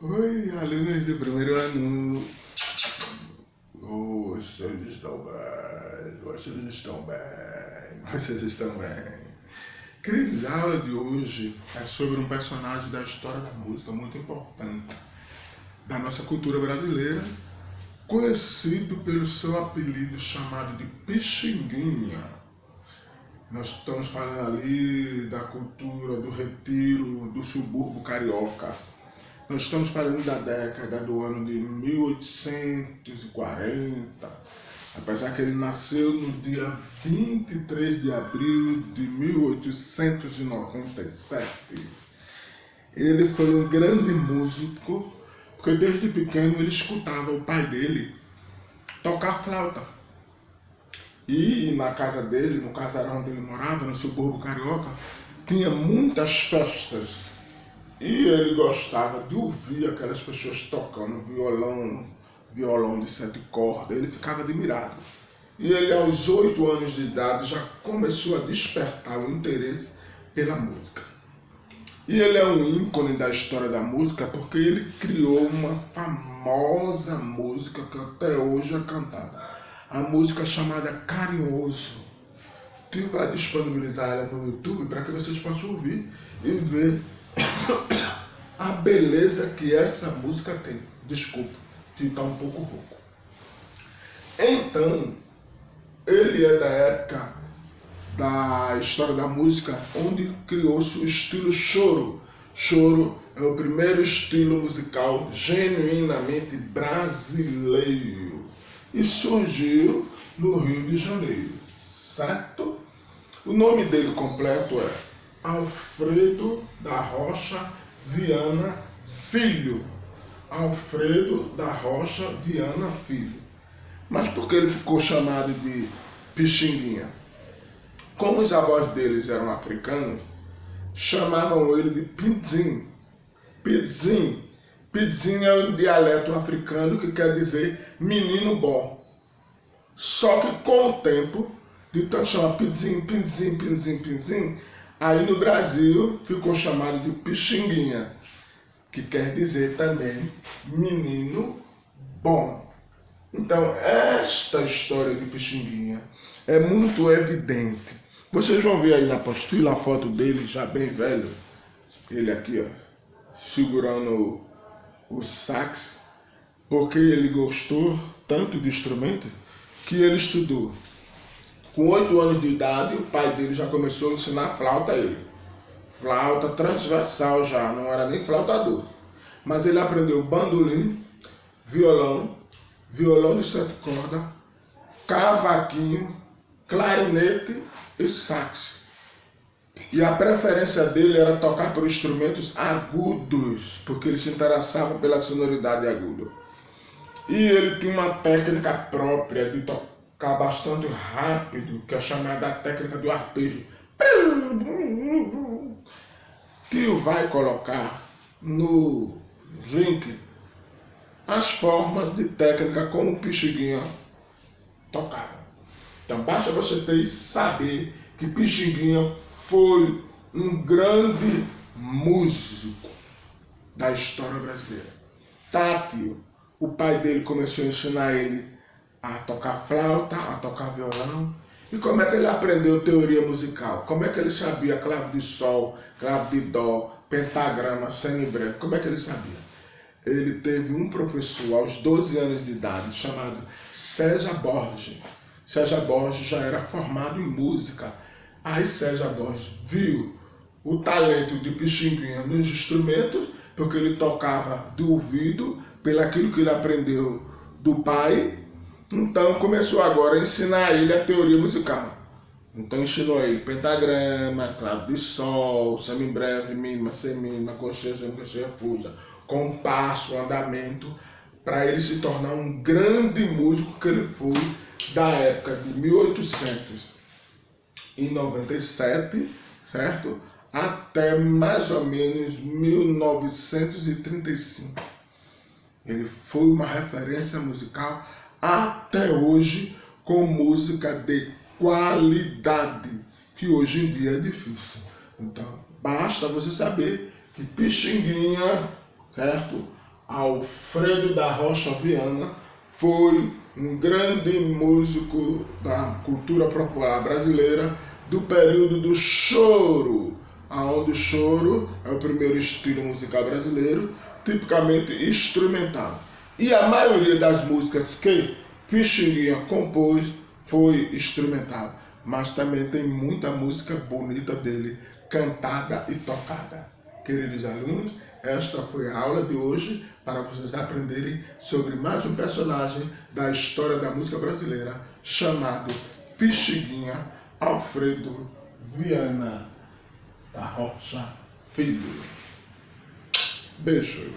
Oi, alunos do primeiro ano. Vocês estão bem, vocês estão bem, vocês estão bem. Queridos, a aula de hoje é sobre um personagem da história da música muito importante da nossa cultura brasileira, conhecido pelo seu apelido chamado de Pixinguinha. Nós estamos falando ali da cultura do retiro, do subúrbio carioca. Nós estamos falando da década do ano de 1840, apesar que ele nasceu no dia 23 de abril de 1897. Ele foi um grande músico, porque desde pequeno ele escutava o pai dele tocar flauta. E na casa dele, no casarão onde ele morava, no subúrbio carioca, tinha muitas festas. E ele gostava de ouvir aquelas pessoas tocando violão de 7 cordas. Ele ficava admirado. E ele, aos 8 anos de idade, já começou a despertar o interesse pela música. E ele é um ícone da história da música porque ele criou uma famosa música que até hoje é cantada. A música chamada Carinhoso. Tu vai disponibilizar ela no YouTube para que vocês possam ouvir e ver a beleza que essa música tem. Desculpa, que está um pouco rouco. Então, ele é da época da história da música onde criou-se o estilo choro. Choro é o primeiro estilo musical genuinamente brasileiro e surgiu no Rio de Janeiro, certo? O nome dele completo é Alfredo da Rocha Viana Filho. Alfredo da Rocha Viana Filho. Mas por que ele ficou chamado de Pixinguinha? Como os avós deles eram africanos, chamavam ele de Pidzin. Pidzin. Pidzin é um dialeto africano que quer dizer menino bom. Só que com o tempo, de tanto chamar Pidzin, Pidzin, Pidzin, Pidzin, aí no Brasil ficou chamado de Pixinguinha, que quer dizer também menino bom. Então, esta história de Pixinguinha é muito evidente. Vocês vão ver aí na apostila a foto dele já bem velho. Ele aqui, ó, segurando o sax, porque ele gostou tanto do instrumento que ele estudou. Com 8 anos de idade, o pai dele já começou a ensinar flauta a ele. Flauta transversal já, não era nem flauta doce. Mas ele aprendeu bandolim, violão de 7 cordas, cavaquinho, clarinete e sax. E a preferência dele era tocar por instrumentos agudos, porque ele se interessava pela sonoridade aguda. E ele tinha uma técnica própria de tocar bastante rápido, que é chamada técnica do arpejo. Tio vai colocar no link as formas de técnica como o Pixinguinha tocava. Então basta você ter e saber que Pixinguinha foi um grande músico da história brasileira. Tio, o pai dele começou a ensinar ele a tocar flauta, a tocar violão. E como é que ele aprendeu teoria musical? Como é que ele sabia clave de sol, clave de dó, pentagrama, semibreve? Como é que ele sabia? Ele teve um professor aos 12 anos de idade chamado César Borges. César Borges já era formado em música. Aí César Borges viu o talento de Pixinguinha nos instrumentos, porque ele tocava do ouvido, pelaquilo que ele aprendeu do pai. Então começou agora a ensinar ele a teoria musical. Então ensinou ele pentagrama, clave de sol, semibreve, mínima, semínima, cocheia, semicocheia, fusa, compasso, andamento, para ele se tornar um grande músico que ele foi da época de 1897, certo? Até mais ou menos 1935. Ele foi uma referência musical até hoje, com música de qualidade, que hoje em dia é difícil. Então, basta você saber que Pixinguinha, certo? Alfredo da Rocha Viana foi um grande músico da cultura popular brasileira do período do choro, onde o choro é o primeiro estilo musical brasileiro, tipicamente instrumental. E a maioria das músicas que Pixinguinha compôs foi instrumental, mas também tem muita música bonita dele, cantada e tocada. Queridos alunos, esta foi a aula de hoje para vocês aprenderem sobre mais um personagem da história da música brasileira chamado Pixinguinha Alfredo Viana da Rocha Filho. Beijo.